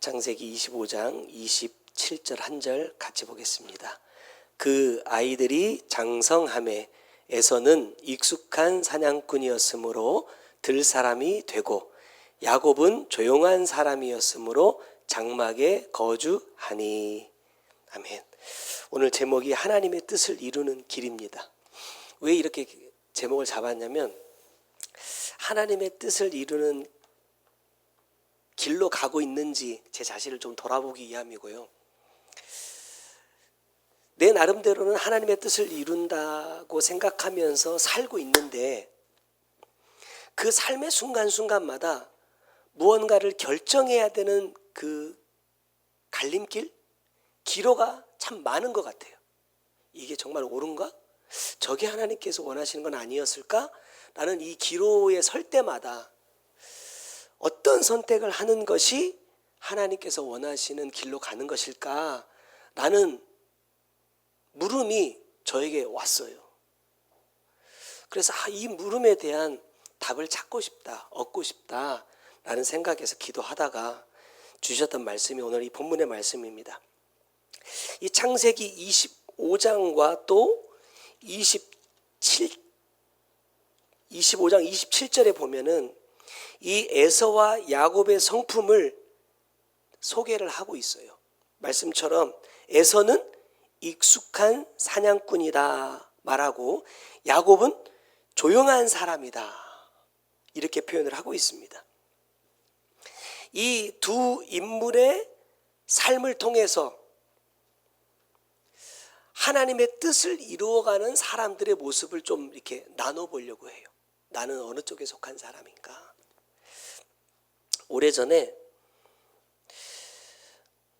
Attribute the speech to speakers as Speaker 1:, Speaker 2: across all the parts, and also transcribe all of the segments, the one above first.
Speaker 1: 창세기 25장 27절 한 절 같이 보겠습니다. 그 아이들이 장성함에 에서는 익숙한 사냥꾼이었으므로 들 사람이 되고 야곱은 조용한 사람이었으므로 장막에 거주하니. 아멘. 오늘 제목이 하나님의 뜻을 이루는 길입니다. 왜 이렇게 제목을 잡았냐면 하나님의 뜻을 이루는 길로 가고 있는지 제 자신을 좀 돌아보기 위함이고요. 내 나름대로는 하나님의 뜻을 이룬다고 생각하면서 살고 있는데 그 삶의 순간순간마다 무언가를 결정해야 되는 그 갈림길, 기로가 참 많은 것 같아요. 이게 정말 옳은가? 저게 하나님께서 원하시는 건 아니었을까? 라는 이 기로에 설 때마다 어떤 선택을 하는 것이 하나님께서 원하시는 길로 가는 것일까? 라는 물음이 저에게 왔어요. 그래서 이 물음에 대한 답을 찾고 싶다, 얻고 싶다 라는 생각에서 기도하다가 주셨던 말씀이 오늘 이 본문의 말씀입니다. 이 창세기 25장과 또 25장 27절에 보면은 이 에서와 야곱의 성품을 소개를 하고 있어요. 말씀처럼 에서는 익숙한 사냥꾼이다 말하고 야곱은 조용한 사람이다 이렇게 표현을 하고 있습니다. 이 두 인물의 삶을 통해서 하나님의 뜻을 이루어가는 사람들의 모습을 좀 이렇게 나눠보려고 해요. 나는 어느 쪽에 속한 사람인가? 오래전에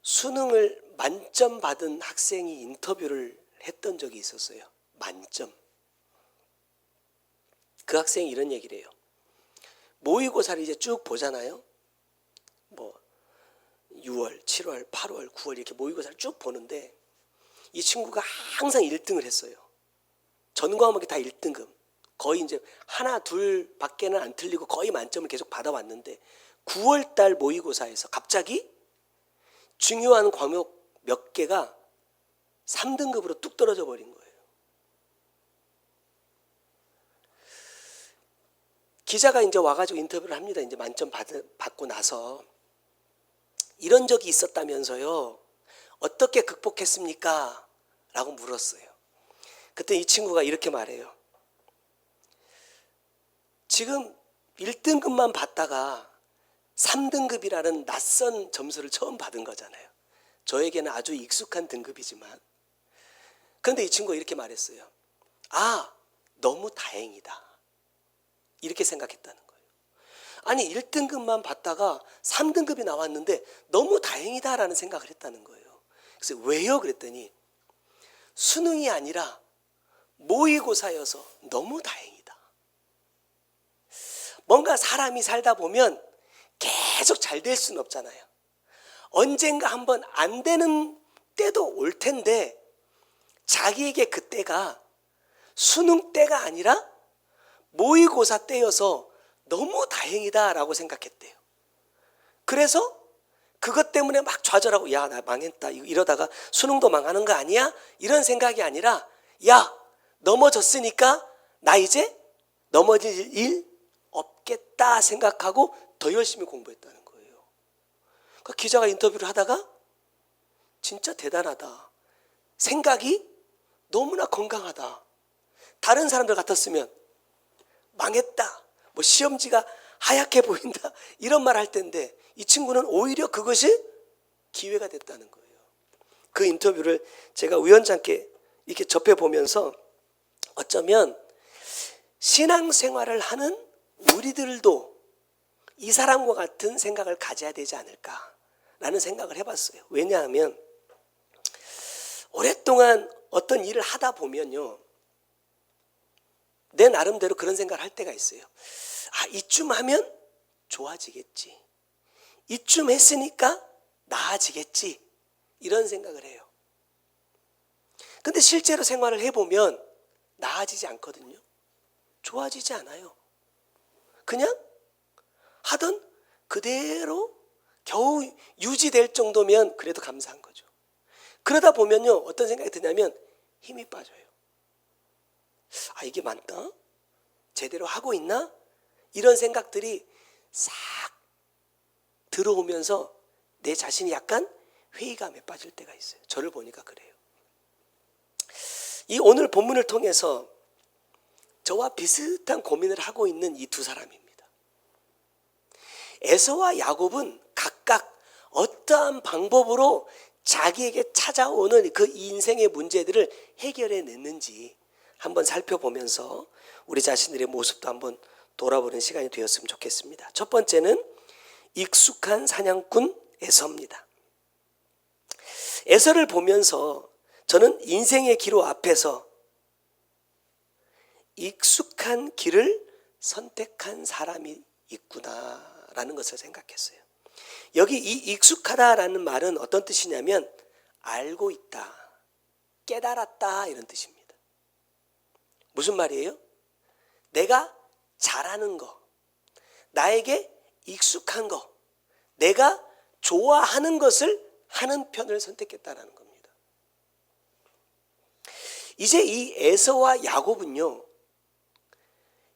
Speaker 1: 수능을 만점 받은 학생이 인터뷰를 했던 적이 있었어요. 만점. 그 학생이 이런 얘기를 해요. 모의고사를 이제 쭉 보잖아요. 뭐 6월, 7월, 8월, 9월 이렇게 모의고사를 쭉 보는데 이 친구가 항상 1등을 했어요. 전 과목이 다 1등급. 거의 이제 하나, 둘 밖에는 안 틀리고 거의 만점을 계속 받아왔는데 9월 달 모의고사에서 갑자기 중요한 과목 몇 개가 3등급으로 뚝 떨어져 버린 거예요. 기자가 이제 와가지고 인터뷰를 합니다. 이제 만점 받고 나서 이런 적이 있었다면서요. 어떻게 극복했습니까? 라고 물었어요. 그때 이 친구가 이렇게 말해요. 지금 1등급만 받다가 3등급이라는 낯선 점수를 처음 받은 거잖아요. 저에게는 아주 익숙한 등급이지만. 그런데 이 친구가 이렇게 말했어요. 너무 다행이다. 이렇게 생각했다는 거예요. 아니 1등급만 받다가 3등급이 나왔는데 너무 다행이다라는 생각을 했다는 거예요. 그래서 왜요? 그랬더니 수능이 아니라 모의고사여서 너무 다행이다. 뭔가 사람이 살다 보면 계속 잘 될 수는 없잖아요. 언젠가 한번 안 되는 때도 올 텐데 자기에게 그때가 수능 때가 아니라 모의고사 때여서 너무 다행이다라고 생각했대요. 그래서 그것 때문에 막 좌절하고 야, 나 망했다 이러다가 수능도 망하는 거 아니야? 이런 생각이 아니라 야, 넘어졌으니까 나 이제 넘어질 일 없겠다 생각하고 더 열심히 공부했다는 거예요. 그러니까 기자가 인터뷰를 하다가 진짜 대단하다. 생각이 너무나 건강하다. 다른 사람들 같았으면 망했다. 뭐 시험지가 하얗게 보인다. 이런 말 할 텐데 이 친구는 오히려 그것이 기회가 됐다는 거예요. 그 인터뷰를 제가 우연찮게 이렇게 접해보면서 어쩌면 신앙생활을 하는 우리들도 이 사람과 같은 생각을 가져야 되지 않을까라는 생각을 해봤어요. 왜냐하면 오랫동안 어떤 일을 하다 보면요. 내 나름대로 그런 생각을 할 때가 있어요. 이쯤 하면 좋아지겠지. 이쯤 했으니까 나아지겠지. 이런 생각을 해요. 근데 실제로 생활을 해보면 나아지지 않거든요. 좋아지지 않아요. 그냥 하던 그대로 겨우 유지될 정도면 그래도 감사한 거죠. 그러다 보면요, 어떤 생각이 드냐면 힘이 빠져요. 아, 이게 맞나? 제대로 하고 있나? 이런 생각들이 싹 들어오면서 내 자신이 약간 회의감에 빠질 때가 있어요. 저를 보니까 그래요. 이 오늘 본문을 통해서 저와 비슷한 고민을 하고 있는 이 두 사람입니다. 에서와 야곱은 각각 어떠한 방법으로 자기에게 찾아오는 그 인생의 문제들을 해결해냈는지 한번 살펴보면서 우리 자신들의 모습도 한번 돌아보는 시간이 되었으면 좋겠습니다. 첫 번째는 익숙한 사냥꾼 에서입니다. 에서를 보면서 저는 인생의 기로 앞에서 익숙한 길을 선택한 사람이 있구나라는 것을 생각했어요. 여기 이 익숙하다라는 말은 어떤 뜻이냐면 알고 있다, 깨달았다 이런 뜻입니다. 무슨 말이에요? 내가 잘하는 거, 나에게 익숙한 거, 내가 좋아하는 것을 하는 편을 선택했다라는 겁니다. 이제 이 에서와 야곱은요,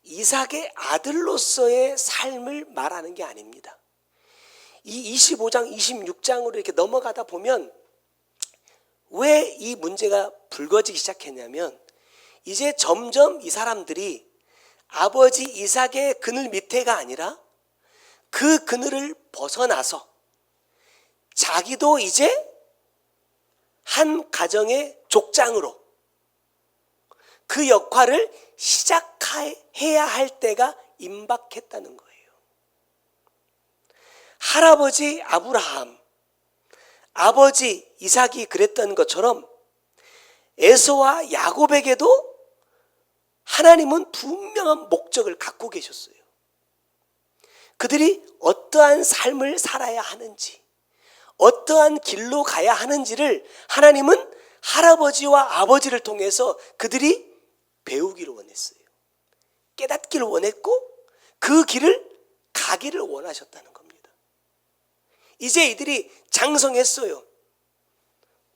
Speaker 1: 이삭의 아들로서의 삶을 말하는 게 아닙니다. 이 25장, 26장으로 이렇게 넘어가다 보면 왜 이 문제가 불거지기 시작했냐면 이제 점점 이 사람들이 아버지 이삭의 그늘 밑에가 아니라 그 그늘을 벗어나서 자기도 이제 한 가정의 족장으로 그 역할을 시작해야 할 때가 임박했다는 거예요. 할아버지 아브라함, 아버지 이삭이 그랬던 것처럼 에서와 야곱에게도 하나님은 분명한 목적을 갖고 계셨어요. 그들이 어떠한 삶을 살아야 하는지, 어떠한 길로 가야 하는지를 하나님은 할아버지와 아버지를 통해서 그들이 배우기를 원했어요. 깨닫기를 원했고 그 길을 가기를 원하셨다는 겁니다. 이제 이들이 장성했어요.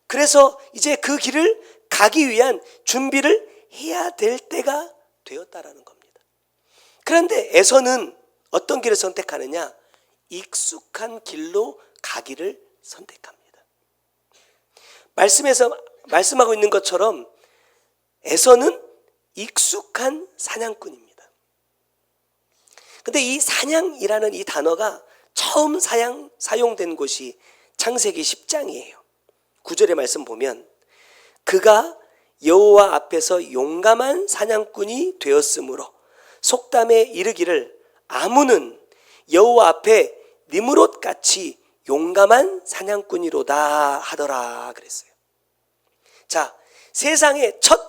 Speaker 1: 그래서 이제 그 길을 가기 위한 준비를 해야 될 때가 되었다라는 겁니다. 그런데 에서는 어떤 길을 선택하느냐? 익숙한 길로 가기를 선택합니다. 말씀에서 말씀하고 있는 것처럼 에서는 익숙한 사냥꾼입니다. 근데 이 사냥이라는 이 단어가 처음 사용된 곳이 창세기 10장이에요. 9절의 말씀 보면 그가 여호와 앞에서 용감한 사냥꾼이 되었으므로 속담에 이르기를 아무는 여호와 앞에 니므롯같이 용감한 사냥꾼이로다 하더라 그랬어요. 자, 세상의 첫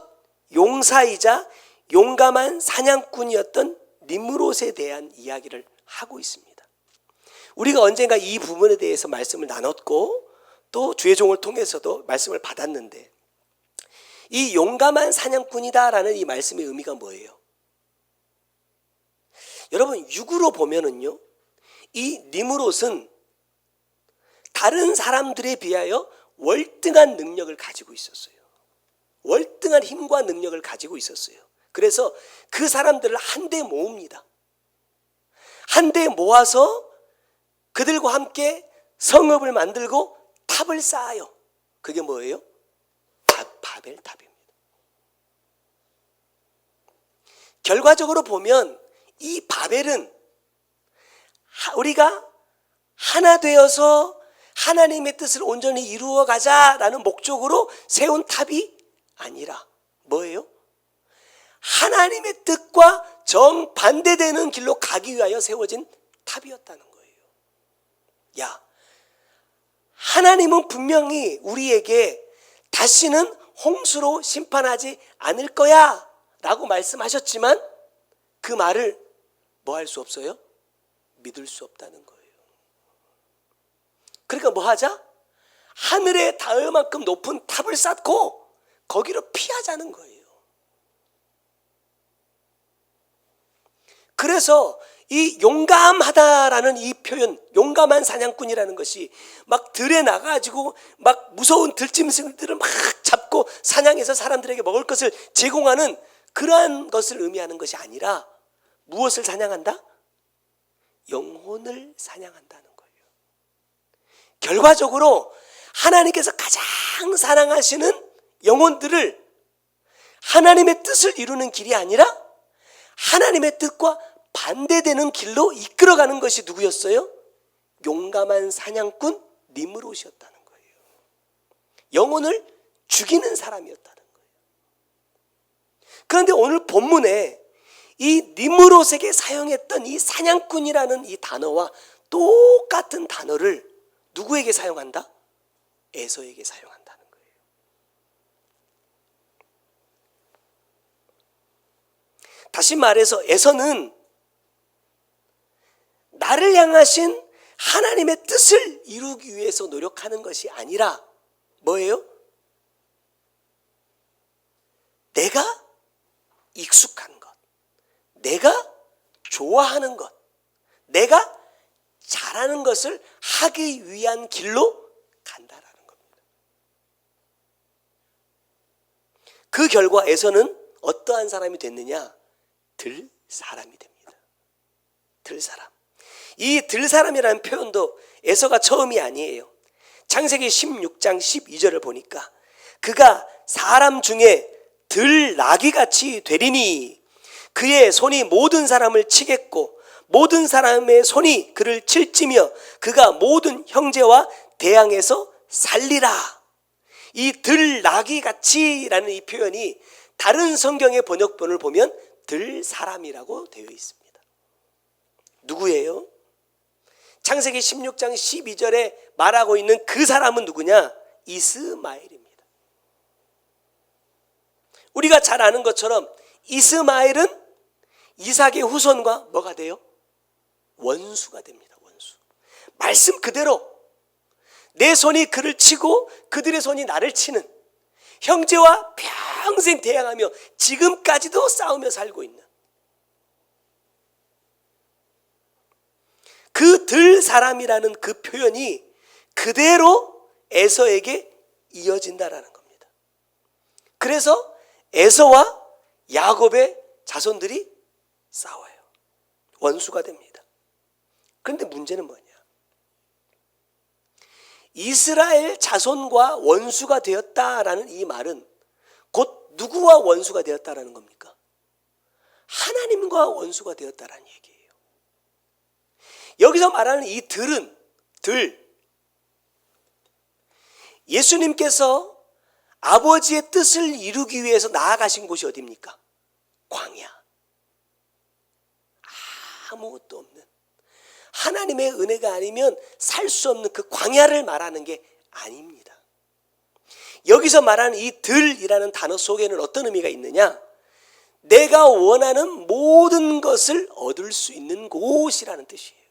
Speaker 1: 용사이자 용감한 사냥꾼이었던 니므롯에 대한 이야기를 하고 있습니다. 우리가 언젠가 이 부분에 대해서 말씀을 나눴고 또 주의 종을 통해서도 말씀을 받았는데 이 용감한 사냥꾼이다라는 이 말씀의 의미가 뭐예요? 여러분 육으로 보면은요, 이 니므롯은 다른 사람들에 비하여 월등한 능력을 가지고 있었어요. 월등한 힘과 능력을 가지고 있었어요. 그래서 그 사람들을 한데 모읍니다. 한데 모아서 그들과 함께 성읍을 만들고 탑을 쌓아요. 그게 뭐예요? 바벨탑입니다. 결과적으로 보면 이 바벨은 우리가 하나 되어서 하나님의 뜻을 온전히 이루어 가자라는 목적으로 세운 탑이 아니라 뭐예요? 하나님의 뜻과 정반대되는 길로 가기 위하여 세워진 탑이었다는 거예요. 야, 하나님은 분명히 우리에게 다시는 홍수로 심판하지 않을 거야 라고 말씀하셨지만 그 말을 뭐 할 수 없어요? 믿을 수 없다는 거예요. 그러니까 뭐 하자? 하늘에 닿을 만큼 높은 탑을 쌓고 거기로 피하자는 거예요. 그래서 이 용감하다라는 이 표현, 용감한 사냥꾼이라는 것이 막 들에 나가지고 막 무서운 들짐승들을 막 잡고 사냥해서 사람들에게 먹을 것을 제공하는 그러한 것을 의미하는 것이 아니라 무엇을 사냥한다? 영혼을 사냥한다는 거예요. 결과적으로 하나님께서 가장 사랑하시는 영혼들을 하나님의 뜻을 이루는 길이 아니라 하나님의 뜻과 반대되는 길로 이끌어가는 것이 누구였어요? 용감한 사냥꾼 니므롯이었다는 거예요. 영혼을 죽이는 사람이었다는 거예요. 그런데 오늘 본문에 이 니므롯에게 사용했던 이 사냥꾼이라는 이 단어와 똑같은 단어를 누구에게 사용한다? 에서에게 사용한다는 거예요. 다시 말해서 에서는 나를 향하신 하나님의 뜻을 이루기 위해서 노력하는 것이 아니라 뭐예요? 내가 익숙한 것, 내가 좋아하는 것, 내가 잘하는 것을 하기 위한 길로 간다라는 겁니다. 그 결과 에서는 어떠한 사람이 됐느냐? 들사람이 됩니다. 들사람. 이 들사람이라는 표현도 에서가 처음이 아니에요. 창세기 16장 12절을 보니까 그가 사람 중에 들나귀같이 되리니 그의 손이 모든 사람을 치겠고 모든 사람의 손이 그를 칠지며 그가 모든 형제와 대항해서 살리라. 이 들나귀같이라는 이 표현이 다른 성경의 번역본을 보면 들사람이라고 되어 있습니다. 누구예요? 창세기 16장 12절에 말하고 있는 그 사람은 누구냐? 이스마엘입니다. 우리가 잘 아는 것처럼 이스마엘은 이삭의 후손과 뭐가 돼요? 원수가 됩니다. 원수. 말씀 그대로 내 손이 그를 치고 그들의 손이 나를 치는, 형제와 평생 대항하며 지금까지도 싸우며 살고 있는 그 들사람이라는 그 표현이 그대로 에서에게 이어진다라는 겁니다. 그래서 에서와 야곱의 자손들이 싸워요. 원수가 됩니다. 그런데 문제는 뭐냐? 이스라엘 자손과 원수가 되었다라는 이 말은 곧 누구와 원수가 되었다라는 겁니까? 하나님과 원수가 되었다라는 얘기예요. 여기서 말하는 이 들은 예수님께서 아버지의 뜻을 이루기 위해서 나아가신 곳이 어디입니까? 광야. 아무것도 없는, 하나님의 은혜가 아니면 살 수 없는 그 광야를 말하는 게 아닙니다. 여기서 말하는 이 들이라는 단어 속에는 어떤 의미가 있느냐? 내가 원하는 모든 것을 얻을 수 있는 곳이라는 뜻이에요.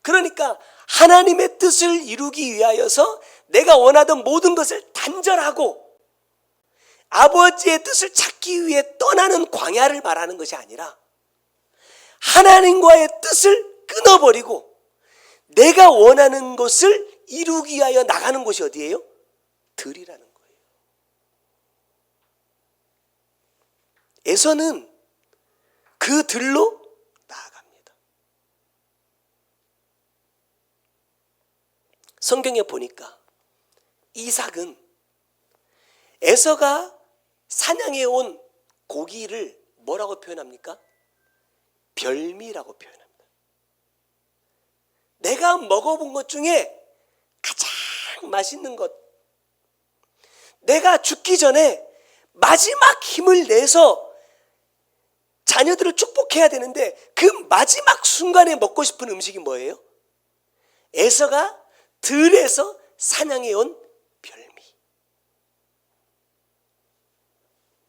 Speaker 1: 그러니까 하나님의 뜻을 이루기 위하여서 내가 원하던 모든 것을 단절하고 아버지의 뜻을 찾기 위해 떠나는 광야를 말하는 것이 아니라 하나님과의 뜻을 끊어버리고 내가 원하는 것을 이루기 위하여 나가는 곳이 어디예요? 들이라는 거예요. 에서는 그 들로 나아갑니다. 성경에 보니까 이삭은 에서가 사냥해 온 고기를 뭐라고 표현합니까? 별미라고 표현합니다. 내가 먹어본 것 중에 가장 맛있는 것, 내가 죽기 전에 마지막 힘을 내서 자녀들을 축복해야 되는데 그 마지막 순간에 먹고 싶은 음식이 뭐예요? 에서가 들에서 사냥해 온 별미.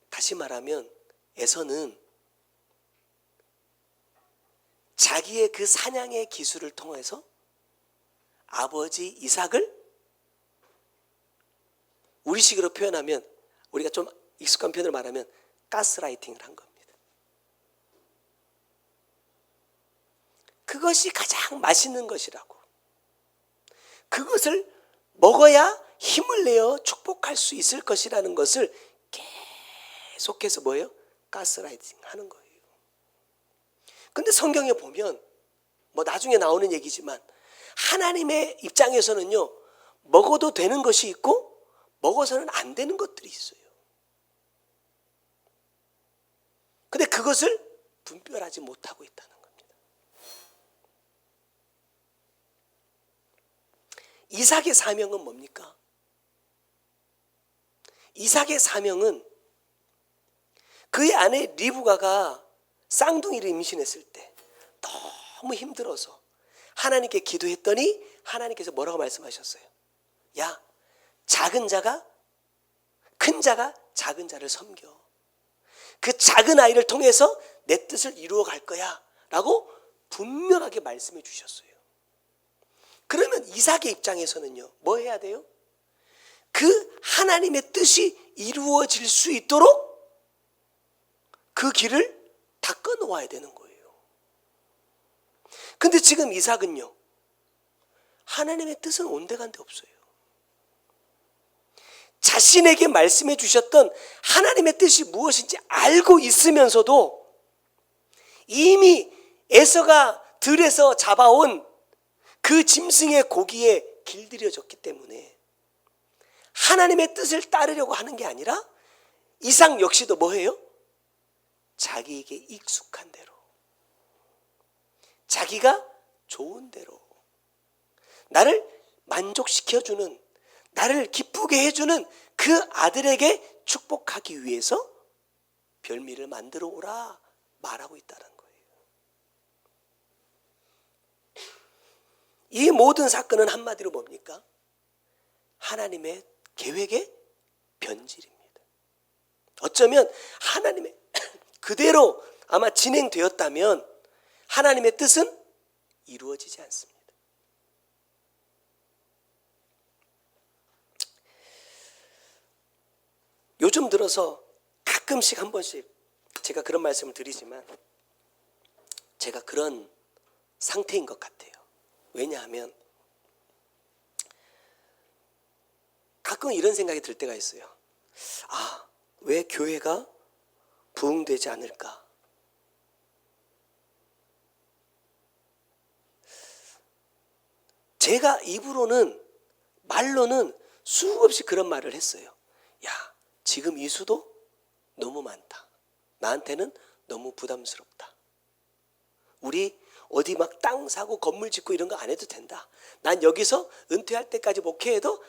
Speaker 1: 다시 말하면 에서는 자기의 그 사냥의 기술을 통해서 아버지 이삭을 우리식으로 표현하면, 우리가 좀 익숙한 표현을 말하면 가스라이팅을 한 겁니다. 그것이 가장 맛있는 것이라고. 그것을 먹어야 힘을 내어 축복할 수 있을 것이라는 것을 계속해서 뭐예요? 가스라이팅 하는 거예요. 근데 성경에 보면 뭐 나중에 나오는 얘기지만 하나님의 입장에서는요, 먹어도 되는 것이 있고 먹어서는 안 되는 것들이 있어요. 근데 그것을 분별하지 못하고 있다는 겁니다. 이삭의 사명은 뭡니까? 이삭의 사명은 그의 아내 리브가가 쌍둥이를 임신했을 때 너무 힘들어서 하나님께 기도했더니 하나님께서 뭐라고 말씀하셨어요? 야, 작은 자가 큰 자가 작은 자를 섬겨. 그 작은 아이를 통해서 내 뜻을 이루어 갈 거야 라고 분명하게 말씀해 주셨어요. 그러면 이삭의 입장에서는요, 뭐 해야 돼요? 그 하나님의 뜻이 이루어질 수 있도록 그 길을 닦아 놓아야 되는 거예요. 근데 지금 이삭은요, 하나님의 뜻은 온데간데 없어요. 자신에게 말씀해 주셨던 하나님의 뜻이 무엇인지 알고 있으면서도 이미 에서가 들에서 잡아온 그 짐승의 고기에 길들여졌기 때문에 하나님의 뜻을 따르려고 하는 게 아니라 이삭 역시도 뭐예요? 자기에게 익숙한 대로, 자기가 좋은 대로, 나를 만족시켜주는, 나를 기쁘게 해주는 그 아들에게 축복하기 위해서 별미를 만들어 오라 말하고 있다는 거예요. 이 모든 사건은 한마디로 뭡니까? 하나님의 계획의 변질입니다. 어쩌면 하나님의 그대로 아마 진행되었다면 하나님의 뜻은 이루어지지 않습니다. 요즘 들어서 가끔씩 한 번씩 제가 그런 말씀을 드리지만 제가 그런 상태인 것 같아요. 왜냐하면 가끔 이런 생각이 들 때가 있어요. 아, 왜 교회가 부흥되지 않을까? 제가 입으로는, 말로는 수없이 그런 말을 했어요. 야, 지금 이 수도 너무 많다. 나한테는 너무 부담스럽다. 우리 어디 막 땅 사고 건물 짓고 이런 거 안 해도 된다. 난 여기서 은퇴할 때까지 목회해도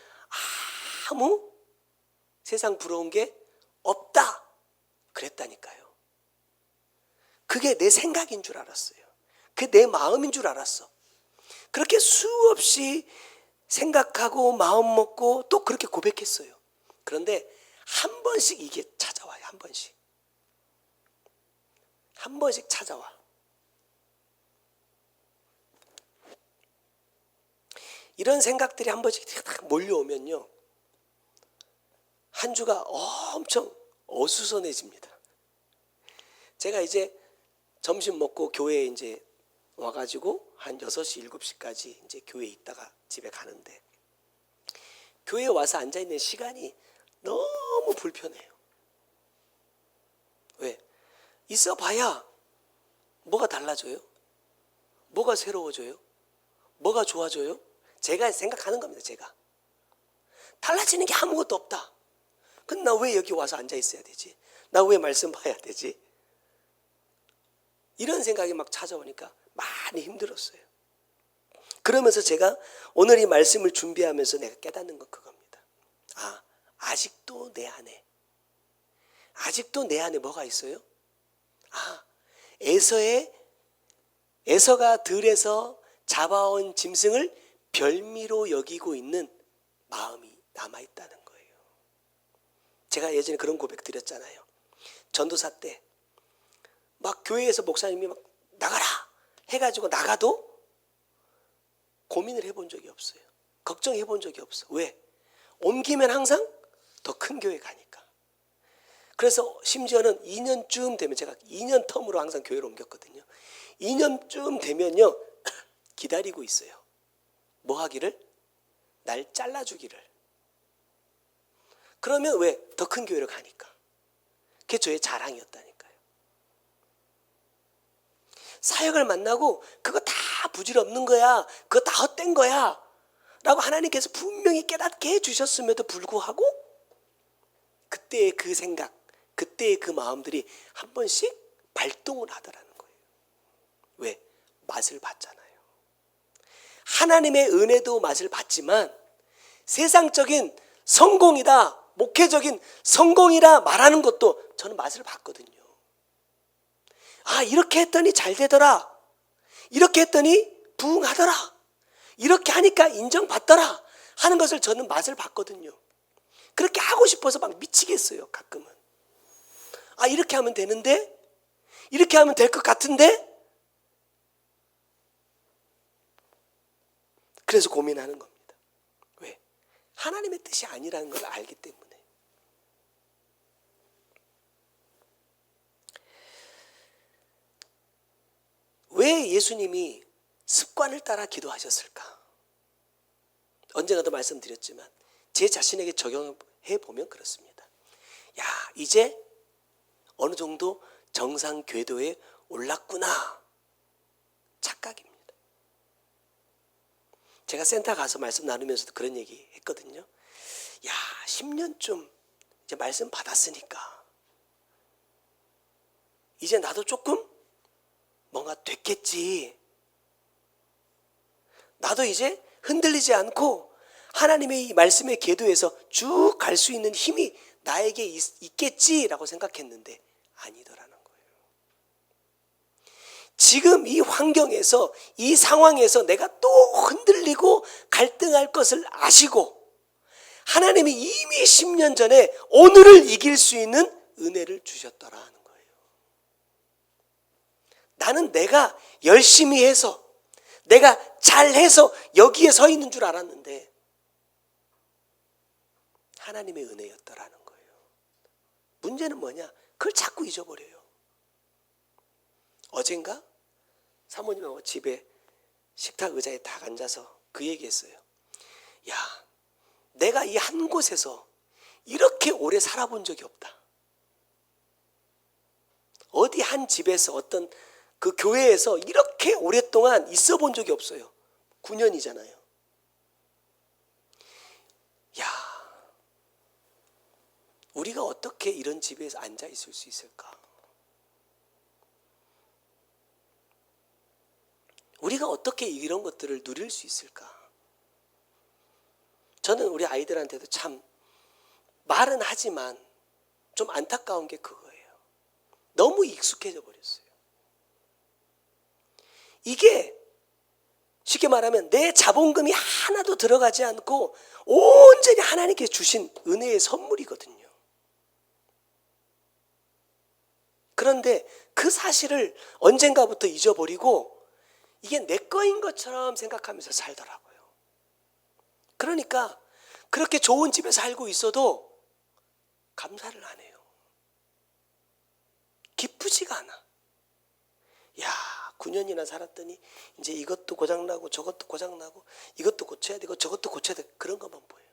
Speaker 1: 아무 세상 부러운 게 없다. 그랬다니까요. 그게 내 생각인 줄 알았어요. 그게 내 마음인 줄 알았어. 그렇게 수없이 생각하고 마음 먹고 또 그렇게 고백했어요. 그런데 한 번씩 이게 찾아와요. 한 번씩. 한 번씩 찾아와. 이런 생각들이 한 번씩 딱 몰려오면요, 한 주가 엄청 어수선해집니다. 제가 이제 점심 먹고 교회에 이제 와가지고 한 6시, 7시까지 이제 교회에 있다가 집에 가는데 교회에 와서 앉아있는 시간이 너무 불편해요. 왜? 있어 봐야 뭐가 달라져요? 뭐가 새로워져요? 뭐가 좋아져요? 제가 생각하는 겁니다. 제가 달라지는 게 아무것도 없다. 근데 나 왜 여기 와서 앉아 있어야 되지? 나 왜 말씀 봐야 되지? 이런 생각이 막 찾아오니까 많이 힘들었어요. 그러면서 제가 오늘 이 말씀을 준비하면서 내가 깨닫는 건 그겁니다. 아, 아직도 내 안에 뭐가 있어요? 아, 에서가 들에서 잡아온 짐승을 별미로 여기고 있는 마음이 남아있다는 거예요. 제가 예전에 그런 고백 드렸잖아요. 전도사 때 막 교회에서 목사님이 막 나가라 해가지고 나가도 고민을 해본 적이 없어요. 걱정해 본 적이 없어. 왜? 옮기면 항상 더 큰 교회 가니까. 그래서 심지어는 2년쯤 되면, 제가 2년 텀으로 항상 교회를 옮겼거든요. 2년쯤 되면요, 기다리고 있어요. 뭐 하기를? 날 잘라주기를. 그러면 왜? 더 큰 교회를 가니까. 그게 저의 자랑이었다니까요. 사역을 만나고 그거 다 부질없는 거야, 그거 다 헛된 거야 라고 하나님께서 분명히 깨닫게 해주셨음에도 불구하고 그때의 그 생각, 그때의 그 마음들이 한 번씩 발동을 하더라는 거예요. 왜? 맛을 봤잖아요. 하나님의 은혜도 맛을 봤지만 세상적인 성공이다, 목회적인 성공이라 말하는 것도 저는 맛을 봤거든요. 아, 이렇게 했더니 잘 되더라, 이렇게 했더니 부흥하더라, 이렇게 하니까 인정받더라 하는 것을 저는 맛을 봤거든요. 그렇게 하고 싶어서 막 미치겠어요. 가끔은. 아, 이렇게 하면 되는데, 이렇게 하면 될 것 같은데, 그래서 고민하는 겁니다. 왜? 하나님의 뜻이 아니라는 걸 알기 때문에. 왜 예수님이 습관을 따라 기도하셨을까? 언젠가도 말씀드렸지만 제 자신에게 적용해 보면 그렇습니다. 야, 이제 어느 정도 정상 궤도에 올랐구나 착각입니다. 제가 센터 가서 말씀 나누면서도 그런 얘기 했거든요. 야, 10년쯤 이제 말씀 받았으니까 이제 나도 조금 뭔가 됐겠지. 나도 이제 흔들리지 않고 하나님의 이 말씀의 궤도에서 쭉 갈 수 있는 힘이 나에게 있겠지라고 생각했는데 아니더라는 거예요. 지금 이 환경에서, 이 상황에서 내가 또 흔들리고 갈등할 것을 아시고 하나님이 이미 10년 전에 오늘을 이길 수 있는 은혜를 주셨더라는 거예요. 나는 내가 열심히 해서, 내가 잘해서 여기에 서 있는 줄 알았는데 하나님의 은혜였더라는 거예요. 문제는 뭐냐? 그걸 자꾸 잊어버려요. 어젠가 사모님하고 집에 식탁 의자에 딱 앉아서 그 얘기했어요. 야, 내가 이 한 곳에서 이렇게 오래 살아본 적이 없다. 어디 한 집에서 어떤 그 교회에서 이렇게 오랫동안 있어 본 적이 없어요. 9년이잖아요. 야, 우리가 어떻게 이런 집에서 앉아 있을 수 있을까? 우리가 어떻게 이런 것들을 누릴 수 있을까? 저는 우리 아이들한테도 참 말은 하지만 좀 안타까운 게 그거예요. 너무 익숙해져 버렸어요. 이게 쉽게 말하면 내 자본금이 하나도 들어가지 않고 온전히 하나님께 주신 은혜의 선물이거든요. 그런데 그 사실을 언젠가부터 잊어버리고 이게 내 거인 것처럼 생각하면서 살더라고요. 그러니까 그렇게 좋은 집에 살고 있어도 감사를 안 해요. 기쁘지가 않아. 야, 9년이나 살았더니 이제 이것도 고장나고 저것도 고장나고 이것도 고쳐야 되고 저것도 고쳐야 되고 그런 것만 보여요.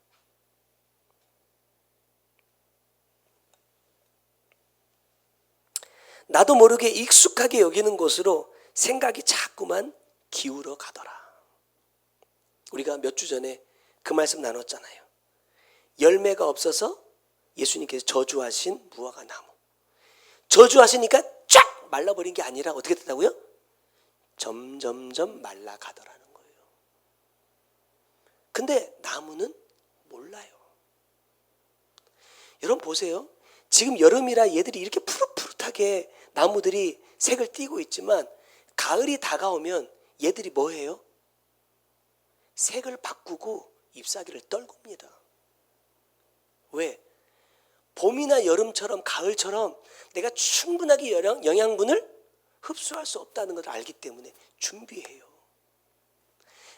Speaker 1: 나도 모르게 익숙하게 여기는 곳으로 생각이 자꾸만 기울어 가더라. 우리가 몇 주 전에 그 말씀 나눴잖아요. 열매가 없어서 예수님께서 저주하신 무화과 나무. 저주하시니까 쫙 말라버린 게 아니라 어떻게 됐다고요? 점점점 말라가더라는 거예요. 근데 나무는 몰라요. 여러분 보세요. 지금 여름이라 얘들이 이렇게 푸릇푸릇하게 나무들이 색을 띠고 있지만 가을이 다가오면 얘들이 뭐 해요? 색을 바꾸고 잎사귀를 떨굽니다. 왜? 봄이나 여름처럼 가을처럼 내가 충분하게 영양분을 흡수할 수 없다는 걸 알기 때문에 준비해요.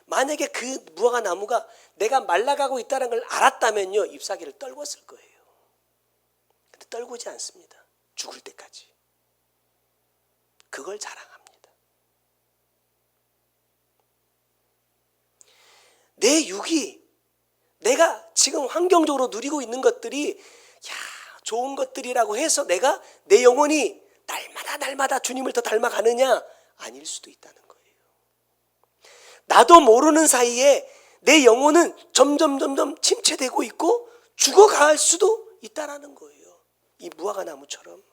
Speaker 1: 만약에 그 무화과 나무가 내가 말라가고 있다는 걸 알았다면요, 잎사귀를 떨궜을 거예요. 근데 떨구지 않습니다. 죽을 때까지. 그걸 자랑합니다. 이 육이 내가 지금 환경적으로 누리고 있는 것들이 좋은 것들이라고 해서 내가 내 영혼이 날마다 주님을 더 닮아가느냐? 아닐 수도 있다는 거예요. 나도 모르는 사이에 내 영혼은 점점 침체되고 있고 죽어갈 수도 있다라는 거예요. 이 무화과 나무처럼.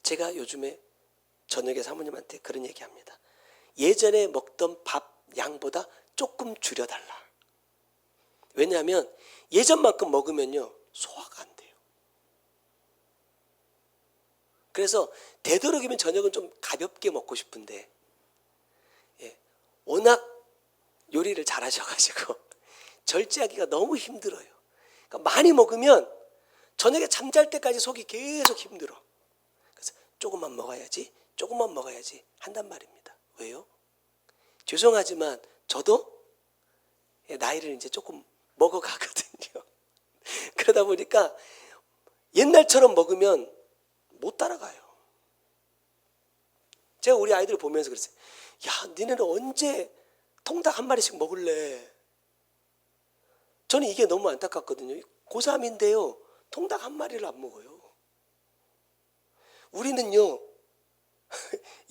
Speaker 1: 제가 요즘에 저녁에 사모님한테 그런 얘기합니다. 예전에 먹던 밥 양보다 조금 줄여달라. 왜냐하면 예전만큼 먹으면요 소화가 안 돼요. 그래서 되도록이면 저녁은 좀 가볍게 먹고 싶은데 워낙 요리를 잘하셔가지고 절제하기가 너무 힘들어요. 그러니까 많이 먹으면 저녁에 잠잘 때까지 속이 계속 힘들어. 그래서 조금만 먹어야지 한단 말입니다. 왜요? 죄송하지만 저도 나이를 이제 조금 먹어가거든요. 그러다 보니까 옛날처럼 먹으면 못 따라가요. 제가 우리 아이들 보면서 그랬어요. 야, 니네는 언제 통닭 한 마리씩 먹을래? 저는 이게 너무 안타깝거든요. 고3인데요. 통닭 한 마리를 안 먹어요. 우리는요.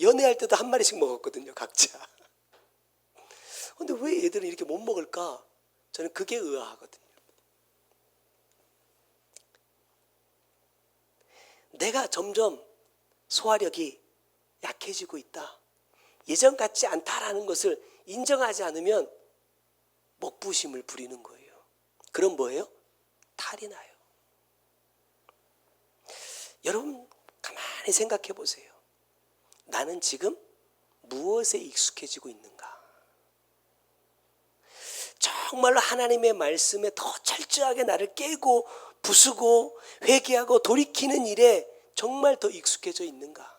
Speaker 1: 연애할 때도 한 마리씩 먹었거든요. 각자. 근데 왜 얘들은 이렇게 못 먹을까? 저는 그게 의아하거든요. 내가 점점 소화력이 약해지고 있다. 예전 같지 않다라는 것을 인정하지 않으면 먹부심을 부리는 거예요. 그럼 뭐예요? 탈이 나요. 여러분 가만히 생각해 보세요. 나는 지금 무엇에 익숙해지고 있는가? 정말로 하나님의 말씀에 더 철저하게 나를 깨고 부수고 회개하고 돌이키는 일에 정말 더 익숙해져 있는가?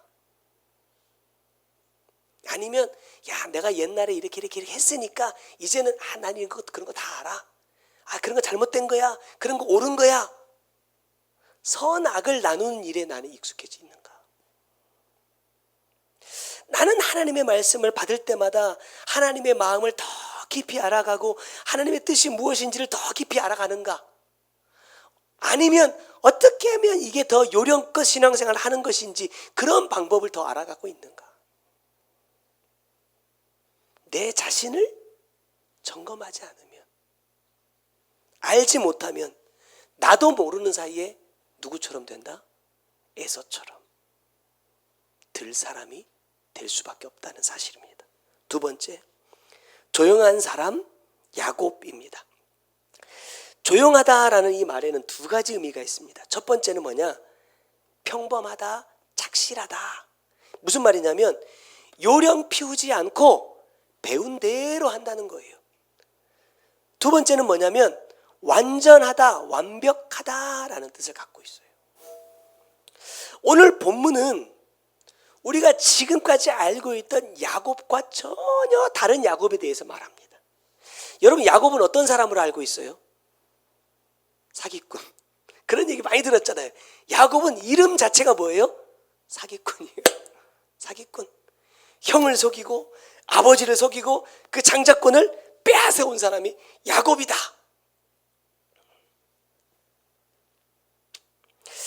Speaker 1: 아니면 내가 옛날에 이렇게 했으니까 이제는 나는 그런 거 다 알아. 그런 거 잘못된 거야. 그런 거 옳은 거야. 선악을 나누는 일에 나는 익숙해져 있는가? 나는 하나님의 말씀을 받을 때마다 하나님의 마음을 더 깊이 알아가고 하나님의 뜻이 무엇인지를 더 깊이 알아가는가? 아니면 어떻게 하면 이게 더 요령껏 신앙생활을 하는 것인지 그런 방법을 더 알아가고 있는가? 내 자신을 점검하지 않으면, 알지 못하면 나도 모르는 사이에 누구처럼 된다? 에서처럼 들 사람이 될 수밖에 없다는 사실입니다. 두 번째, 조용한 사람 야곱입니다. 조용하다라는 이 말에는 두 가지 의미가 있습니다. 첫 번째는 뭐냐? 평범하다, 착실하다. 무슨 말이냐면 요령 피우지 않고 배운 대로 한다는 거예요. 두 번째는 뭐냐면 완전하다, 완벽하다라는 뜻을 갖고 있어요. 오늘 본문은 우리가 지금까지 알고 있던 야곱과 전혀 다른 야곱에 대해서 말합니다. 여러분, 야곱은 어떤 사람으로 알고 있어요? 사기꾼. 그런 얘기 많이 들었잖아요. 야곱은 이름 자체가 뭐예요? 사기꾼이에요. 사기꾼. 형을 속이고 아버지를 속이고 그 장자권을 빼앗아온 사람이 야곱이다.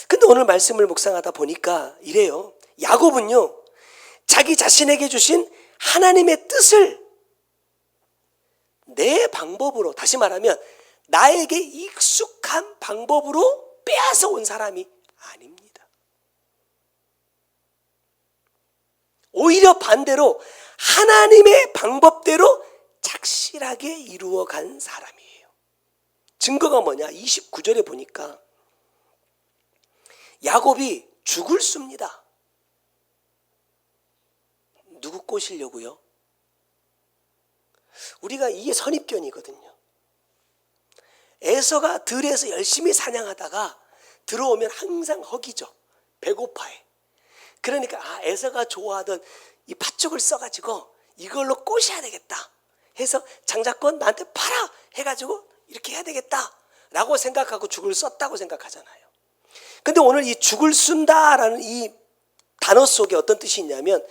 Speaker 1: 근데 오늘 말씀을 묵상하다 보니까 이래요. 야곱은요, 자기 자신에게 주신 하나님의 뜻을 내 방법으로, 다시 말하면 나에게 익숙한 방법으로 빼앗아 온 사람이 아닙니다. 오히려 반대로 하나님의 방법대로 착실하게 이루어간 사람이에요. 증거가 뭐냐? 29절에 보니까 야곱이 죽을 씁니다. 누구 꼬시려고요? 우리가 이게 선입견이거든요. 에서가 들에서 열심히 사냥하다가 들어오면 항상 허기져. 배고파해. 그러니까 에서가 좋아하던 이 팥죽을 써가지고 이걸로 꼬셔야 되겠다 해서 장자권 나한테 팔아 해가지고 이렇게 해야 되겠다 라고 생각하고 죽을 썼다고 생각하잖아요. 근데 오늘 이 죽을 쓴다라는 이 단어 속에 어떤 뜻이 있냐면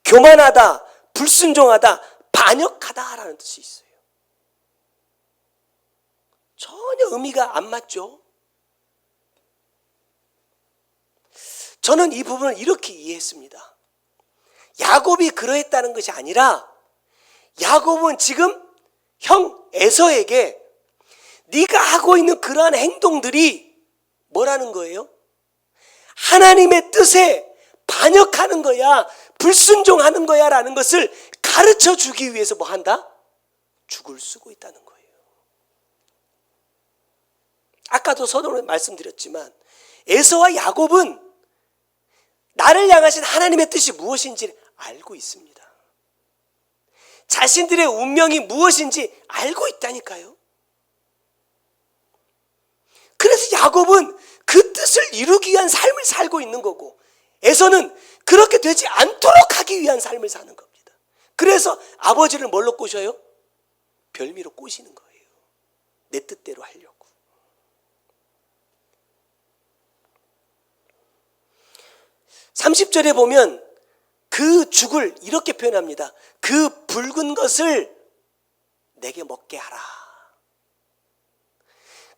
Speaker 1: 교만하다, 불순종하다, 반역하다라는 뜻이 있어요. 전혀 의미가 안 맞죠. 저는 이 부분을 이렇게 이해했습니다. 야곱이 그러했다는 것이 아니라 야곱은 지금 형 에서에게 네가 하고 있는 그러한 행동들이 뭐라는 거예요? 하나님의 뜻에 반역하는 거야, 불순종하는 거야 라는 것을 가르쳐 주기 위해서 뭐 한다? 죽을 쓰고 있다는 거예요. 아까도 서두에 말씀드렸지만 에서와 야곱은 나를 향하신 하나님의 뜻이 무엇인지 알고 있습니다. 자신들의 운명이 무엇인지 알고 있다니까요. 그래서 야곱은 그 뜻을 이루기 위한 삶을 살고 있는 거고, 에서는 그렇게 되지 않도록 하기 위한 삶을 사는 겁니다. 그래서 아버지를 뭘로 꼬셔요? 별미로 꼬시는 거예요. 내 뜻대로 하려고. 30절에 보면 그 죽을 이렇게 표현합니다. 그 붉은 것을 내게 먹게 하라.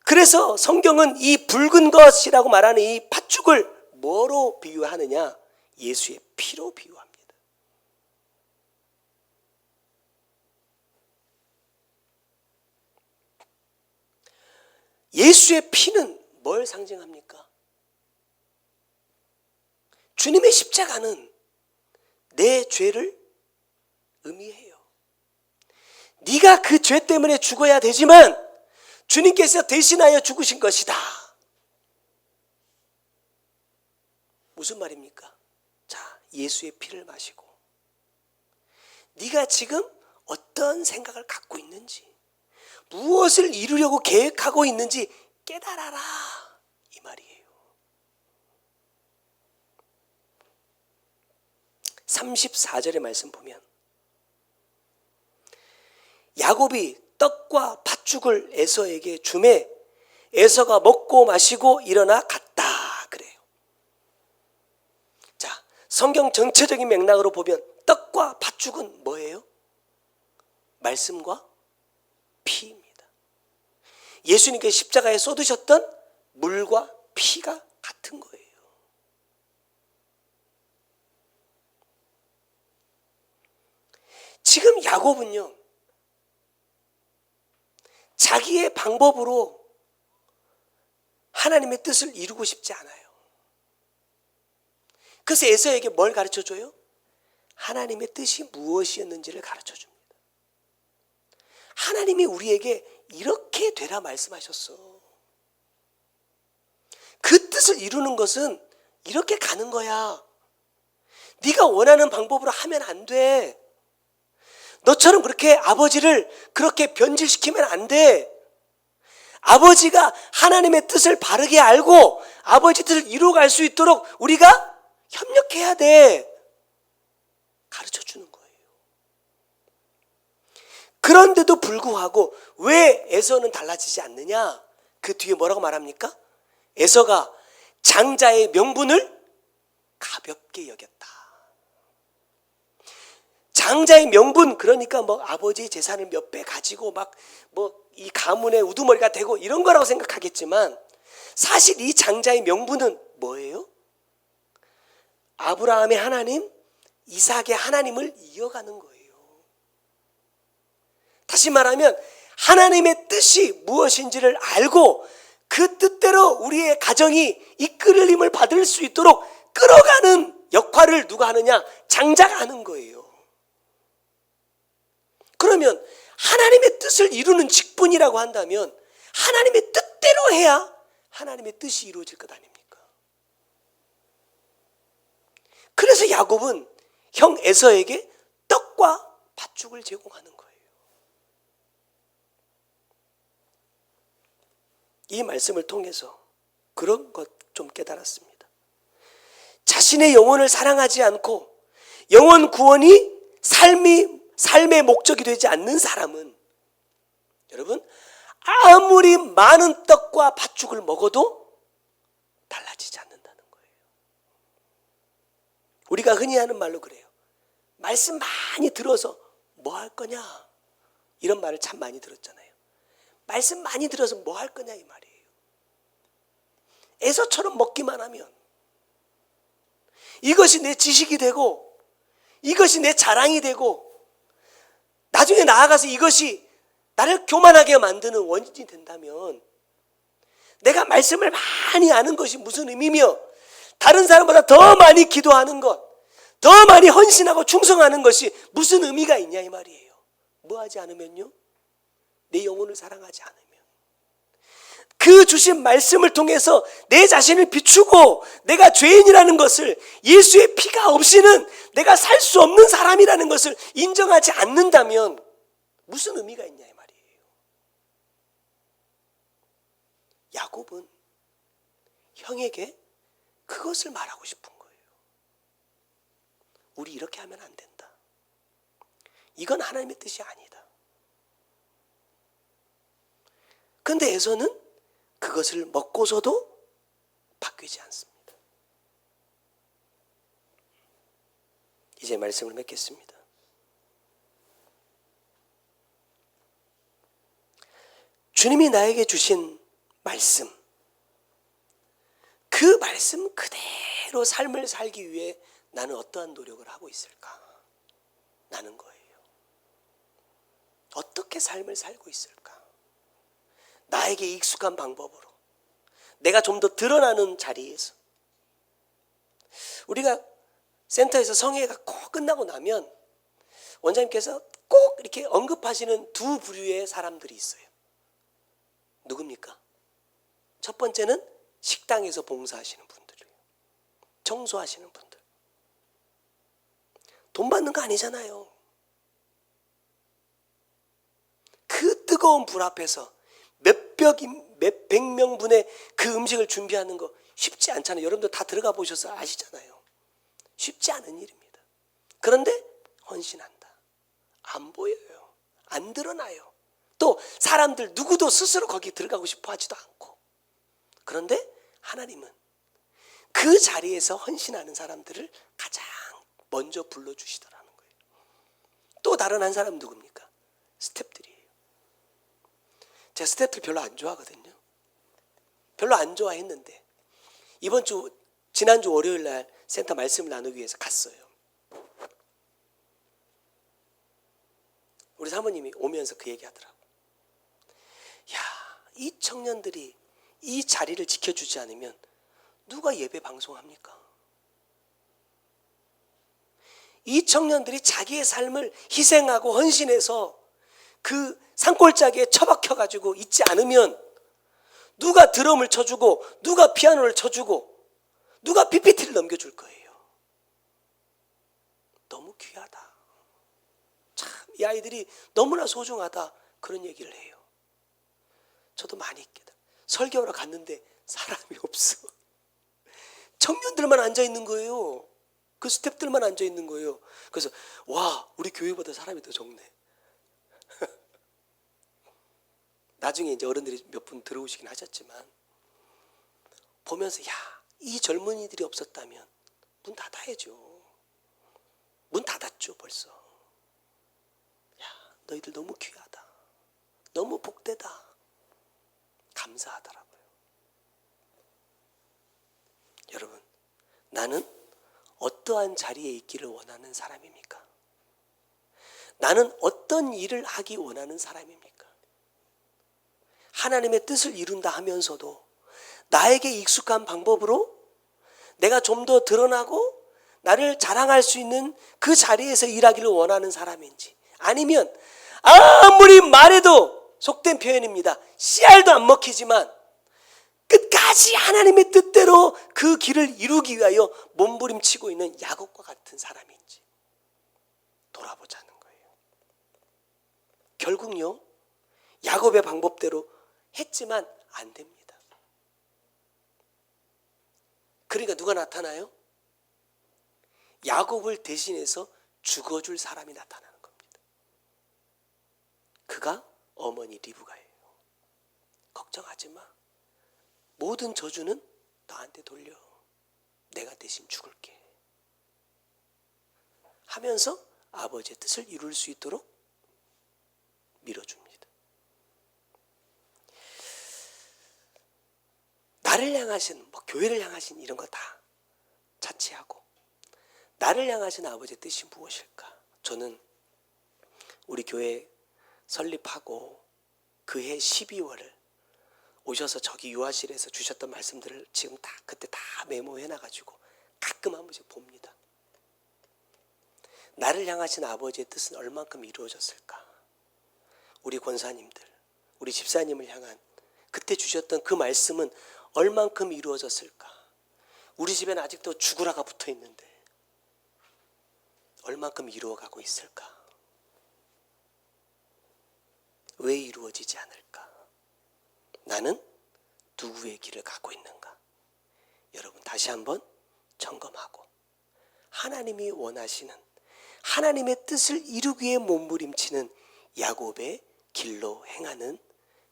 Speaker 1: 그래서 성경은 이 붉은 것이라고 말하는 이 팥죽을 뭐로 비유하느냐? 예수의 피로 비유합니다. 예수의 피는 뭘 상징합니까? 주님의 십자가는 내 죄를 의미해요. 네가 그 죄 때문에 죽어야 되지만 주님께서 대신하여 죽으신 것이다. 무슨 말입니까? 자, 예수의 피를 마시고 네가 지금 어떤 생각을 갖고 있는지, 무엇을 이루려고 계획하고 있는지 깨달아라, 이 말이에요. 34절의 말씀 보면 야곱이 떡과 팥죽을 에서에게 주매 에서가 먹고 마시고 일어나 갔다 그래요. 자, 성경 전체적인 맥락으로 보면 떡과 팥죽은 뭐예요? 말씀과 피입니다. 예수님께서 십자가에 쏟으셨던 물과 피가 같은 거예요. 지금 야곱은요, 자기의 방법으로 하나님의 뜻을 이루고 싶지 않아요. 그래서 에서에게 뭘 가르쳐줘요? 하나님의 뜻이 무엇이었는지를 가르쳐줍니다. 하나님이 우리에게 이렇게 되라 말씀하셨어. 그 뜻을 이루는 것은 이렇게 가는 거야. 네가 원하는 방법으로 하면 안 돼. 너처럼 그렇게 아버지를 그렇게 변질시키면 안 돼. 아버지가 하나님의 뜻을 바르게 알고 아버지 뜻을 이루어갈 수 있도록 우리가 협력해야 돼. 가르쳐주는 거예요. 그런데도 불구하고 왜 에서는 달라지지 않느냐? 그 뒤에 뭐라고 말합니까? 에서가 장자의 명분을 가볍게 여겼다. 장자의 명분, 그러니까 뭐 아버지 재산을 몇 배 가지고 막 뭐 이 가문의 우두머리가 되고 이런 거라고 생각하겠지만, 사실 이 장자의 명분은 뭐예요? 아브라함의 하나님, 이삭의 하나님을 이어가는 거예요. 다시 말하면 하나님의 뜻이 무엇인지를 알고 그 뜻대로 우리의 가정이 이끌림을 받을 수 있도록 끌어가는 역할을 누가 하느냐? 장자가 하는 거예요. 그러면 하나님의 뜻을 이루는 직분이라고 한다면 하나님의 뜻대로 해야 하나님의 뜻이 이루어질 것 아닙니까? 그래서 야곱은 형 에서에게 떡과 팥죽을 제공하는 거예요. 이 말씀을 통해서 그런 것 좀 깨달았습니다. 자신의 영혼을 사랑하지 않고 영혼 구원이 삶의 목적이 되지 않는 사람은, 여러분, 아무리 많은 떡과 팥죽을 먹어도 달라지지 않는다는 거예요. 우리가 흔히 하는 말로 그래요. 말씀 많이 들어서 뭐 할 거냐? 이런 말을 참 많이 들었잖아요. 말씀 많이 들어서 뭐 할 거냐 이 말이에요. 에서처럼 먹기만 하면 이것이 내 지식이 되고 이것이 내 자랑이 되고 나중에 나아가서 이것이 나를 교만하게 만드는 원인이 된다면 내가 말씀을 많이 아는 것이 무슨 의미며 다른 사람보다 더 많이 기도하는 것, 더 많이 헌신하고 충성하는 것이 무슨 의미가 있냐 이 말이에요. 뭐 하지 않으면요? 내 영혼을 사랑하지 않으면 그 주신 말씀을 통해서 내 자신을 비추고 내가 죄인이라는 것을 예수의 피가 없이는 내가 살 수 없는 사람이라는 것을 인정하지 않는다면 무슨 의미가 있냐 이 말이에요. 야곱은 형에게 그것을 말하고 싶은 거예요. 우리 이렇게 하면 안 된다. 이건 하나님의 뜻이 아니다. 그런데 에서는 그것을 먹고서도 바뀌지 않습니다. 이제 말씀을 맺겠습니다. 주님이 나에게 주신 말씀, 그 말씀 그대로 삶을 살기 위해 나는 어떠한 노력을 하고 있을까? 나는 거예요. 어떻게 삶을 살고 있을까? 나에게 익숙한 방법으로 내가 좀 더 드러나는 자리에서 우리가 센터에서 성회가 꼭 끝나고 나면 원장님께서 꼭 이렇게 언급하시는 두 부류의 사람들이 있어요. 누굽니까? 첫 번째는 식당에서 봉사하시는 분들이에요. 청소하시는 분들. 돈 받는 거 아니잖아요. 그 뜨거운 불 앞에서 몇백 명분의 그 음식을 준비하는 거 쉽지 않잖아요. 여러분들 다 들어가 보셔서 아시잖아요. 쉽지 않은 일입니다. 그런데 헌신한다. 안 보여요. 안 드러나요. 또 사람들 누구도 스스로 거기 들어가고 싶어 하지도 않고. 그런데 하나님은 그 자리에서 헌신하는 사람들을 가장 먼저 불러주시더라는 거예요. 또 다른 한 사람 누굽니까? 스태프들이에요. 제가 스태프들 별로 안 좋아하거든요. 별로 안 좋아했는데 지난주 월요일 날 센터 말씀을 나누기 위해서 갔어요. 우리 사모님이 오면서 그 얘기 하더라고요. 야, 이 청년들이 이 자리를 지켜주지 않으면 누가 예배 방송합니까? 이 청년들이 자기의 삶을 희생하고 헌신해서 그 산골짜기에 처박혀가지고 있지 않으면 누가 드럼을 쳐주고 누가 피아노를 쳐주고 누가 PPT를 넘겨줄 거예요. 너무 귀하다. 참, 이 아이들이 너무나 소중하다. 그런 얘기를 해요. 저도 많이 깨달아. 설교하러 갔는데 사람이 없어. 청년들만 앉아있는 거예요. 그 스태프들만 앉아있는 거예요. 그래서 와, 우리 교회보다 사람이 더 적네. 나중에 이제 어른들이 몇 분 들어오시긴 하셨지만 보면서 야, 이 젊은이들이 없었다면 문 닫아야죠. 문 닫았죠 벌써. 야, 너희들 너무 귀하다. 너무 복되다. 감사하더라고요. 여러분, 나는 어떠한 자리에 있기를 원하는 사람입니까? 나는 어떤 일을 하기 원하는 사람입니까? 하나님의 뜻을 이룬다 하면서도 나에게 익숙한 방법으로 내가 좀 더 드러나고 나를 자랑할 수 있는 그 자리에서 일하기를 원하는 사람인지, 아니면 아무리 말해도 속된 표현입니다. 씨알도 안 먹히지만 끝까지 하나님의 뜻대로 그 길을 이루기 위하여 몸부림치고 있는 야곱과 같은 사람인지 돌아보자는 거예요. 결국요, 야곱의 방법대로 했지만 안 됩니다. 그러니까 누가 나타나요? 야곱을 대신해서 죽어줄 사람이 나타나는 겁니다. 그가 어머니 리브가예요. 걱정하지 마. 모든 저주는 나한테 돌려. 내가 대신 죽을게. 하면서 아버지의 뜻을 이룰 수 있도록 밀어줍니다. 나를 향하신, 교회를 향하신 이런 거 다 자체하고 나를 향하신 아버지의 뜻이 무엇일까? 저는 우리 교회 설립하고 그해 12월을 오셔서 저기 유아실에서 주셨던 말씀들을 지금 다 그때 다 메모해놔가지고 가끔 한 번씩 봅니다. 나를 향하신 아버지의 뜻은 얼만큼 이루어졌을까? 우리 권사님들, 우리 집사님을 향한 그때 주셨던 그 말씀은 얼만큼 이루어졌을까? 우리 집에는 아직도 죽으라가 붙어 있는데 얼만큼 이루어가고 있을까? 왜 이루어지지 않을까? 나는 누구의 길을 가고 있는가? 여러분 다시 한번 점검하고 하나님이 원하시는 하나님의 뜻을 이루기 위해 몸부림치는 야곱의 길로 행하는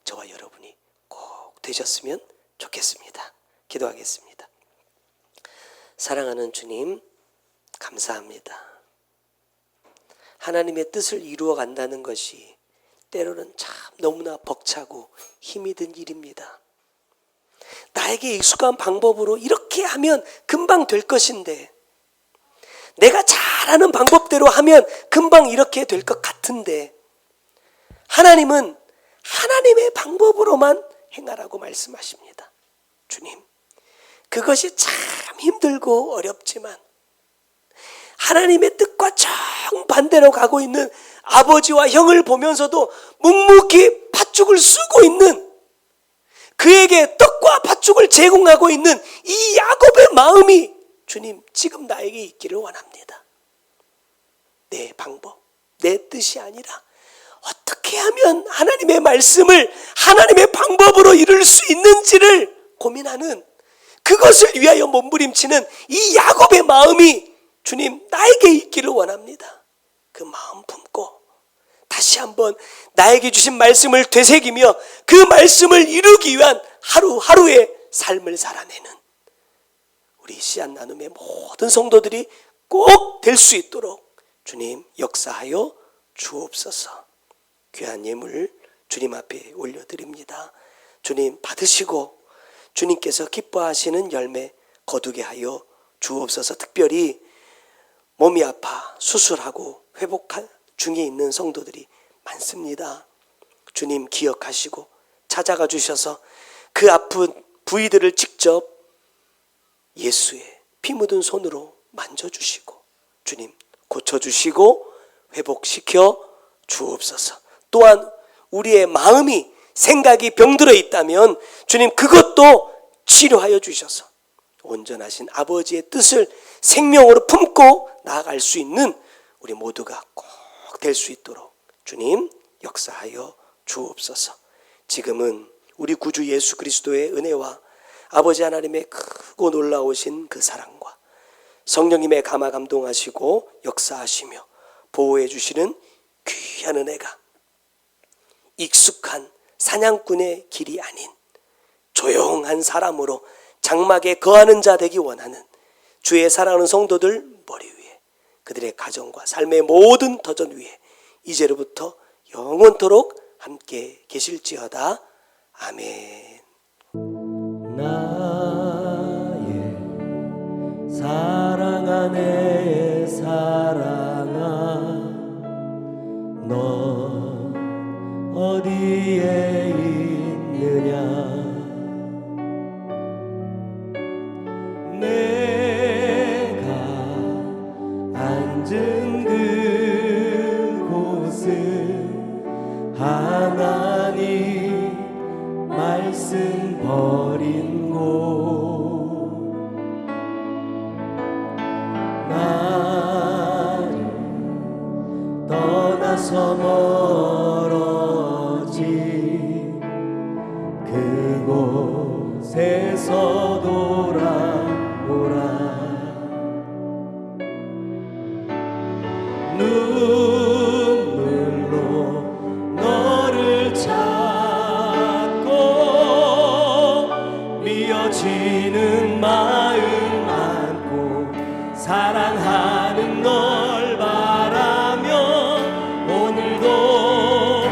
Speaker 1: 저와 여러분이 꼭 되셨으면 좋겠습니다. 기도하겠습니다. 사랑하는 주님, 감사합니다. 하나님의 뜻을 이루어 간다는 것이 때로는 참 너무나 벅차고 힘이 든 일입니다. 나에게 익숙한 방법으로 이렇게 하면 금방 될 것인데, 내가 잘하는 방법대로 하면 금방 이렇게 될 것 같은데, 하나님은 하나님의 방법으로만 행하라고 말씀하십니다. 주님, 그것이 참 힘들고 어렵지만 하나님의 뜻과 정반대로 가고 있는 아버지와 형을 보면서도 묵묵히 팥죽을 쓰고 있는, 그에게 떡과 팥죽을 제공하고 있는 이 야곱의 마음이 주님 지금 나에게 있기를 원합니다. 내 방법, 내 뜻이 아니라 어떻게 하면 하나님의 말씀을 하나님의 방법으로 이룰 수 있는지를 고민하는, 그것을 위하여 몸부림치는 이 야곱의 마음이 주님 나에게 있기를 원합니다. 그 마음 품고 다시 한번 나에게 주신 말씀을 되새기며 그 말씀을 이루기 위한 하루하루의 삶을 살아내는 우리 씨앗 나눔의 모든 성도들이 꼭 될 수 있도록 주님 역사하여 주옵소서. 귀한 예물 주님 앞에 올려드립니다. 주님 받으시고 주님께서 기뻐하시는 열매 거두게 하여 주옵소서. 특별히 몸이 아파 수술하고 회복할 중에 있는 성도들이 많습니다. 주님 기억하시고 찾아가 주셔서 그 아픈 부위들을 직접 예수의 피 묻은 손으로 만져주시고 주님 고쳐주시고 회복시켜 주옵소서. 또한 우리의 마음이 생각이 병들어 있다면 주님 그것도 치료하여 주셔서 온전하신 아버지의 뜻을 생명으로 품고 나아갈 수 있는 우리 모두가 꼭 될 수 있도록 주님 역사하여 주옵소서. 지금은 우리 구주 예수 그리스도의 은혜와 아버지 하나님의 크고 놀라우신 그 사랑과 성령님의 감화 감동하시고 역사하시며 보호해 주시는 귀한 은혜가 익숙한 사냥꾼의 길이 아닌 조용한 사람으로 장막에 거하는 자 되기 원하는 주의 사랑하는 성도들 머리 위에, 그들의 가정과 삶의 모든 터전 위에 이제로부터 영원토록 함께 계실지어다. 아멘.
Speaker 2: 나의 사랑아 내 사랑아 너 어디에 있느냐 내가 앉은 그곳은 하나님 말씀 버린 곳 나를 떠나서 멀어진 그곳에서 돌아오라 눈물로 너를 찾고 미어지는 마음 안고 사랑하는 널 바라며 오늘도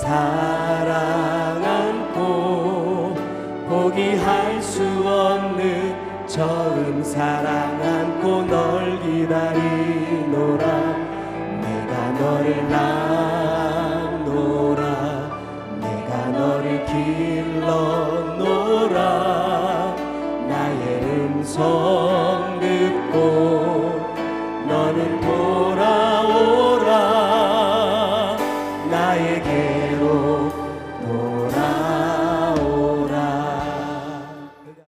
Speaker 2: 사랑 안고 포기할 수 없는 처음 사랑